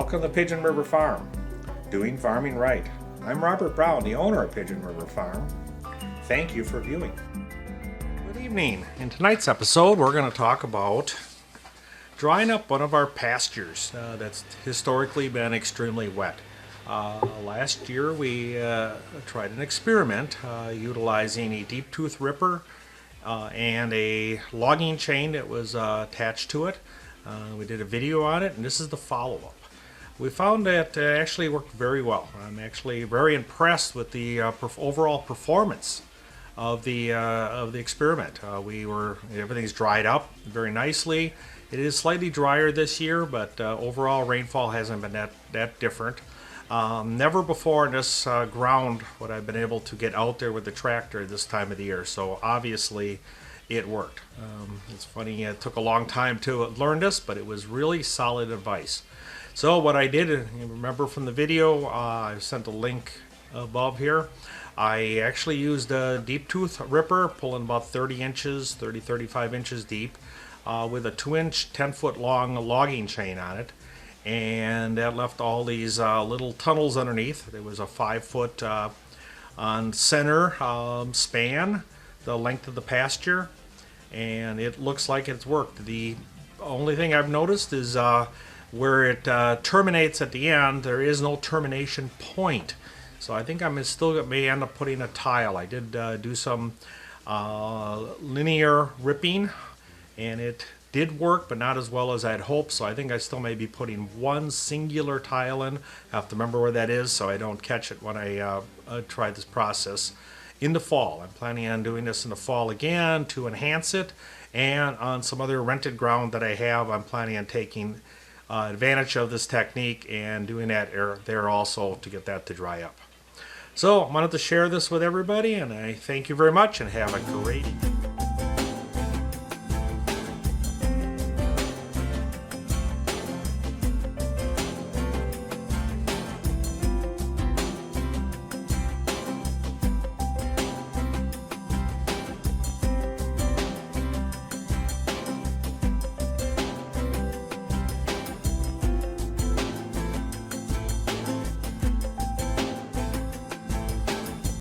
Welcome to Pigeon River Farm, doing farming right. I'm Robert Brown, the owner of Pigeon River Farm. Thank you for viewing. Good evening. In tonight's episode, we're going to talk about drying up one of our pastures that's historically been extremely wet. Last year we tried an experiment utilizing a deep tooth ripper and a logging chain that was attached to it. We did a video on it, and this is the follow-up. We found that it actually worked very well. I'm actually very impressed with the overall performance of the experiment. Everything's dried up very nicely. It is slightly drier this year, but overall rainfall hasn't been that different. Never before in this ground would I've been able to get out there with the tractor this time of the year, so obviously it worked. It's funny, it took a long time to learn this, but it was really solid advice. So what I did, you remember from the video, I sent a link above here. I actually used a deep tooth ripper, pulling about 35 inches deep, with a 2-inch, 10-foot long logging chain on it. And that left all these little tunnels underneath. There was a 5-foot on center span, the length of the pasture, and it looks like it's worked. The only thing I've noticed is where it terminates at the end, there is no termination point. So I think I'm still may end up putting a tile. I did do some linear ripping, and it did work, but not as well as I'd hoped. So I think I still may be putting one singular tile in. I have to remember where that is so I don't catch it when I try this process in the fall. I'm planning on doing this in the fall again to enhance it, and on some other rented ground that I have, I'm planning on taking advantage of this technique and doing that there also to get that to dry up. So I wanted to share this with everybody, and I thank you very much and have a great evening.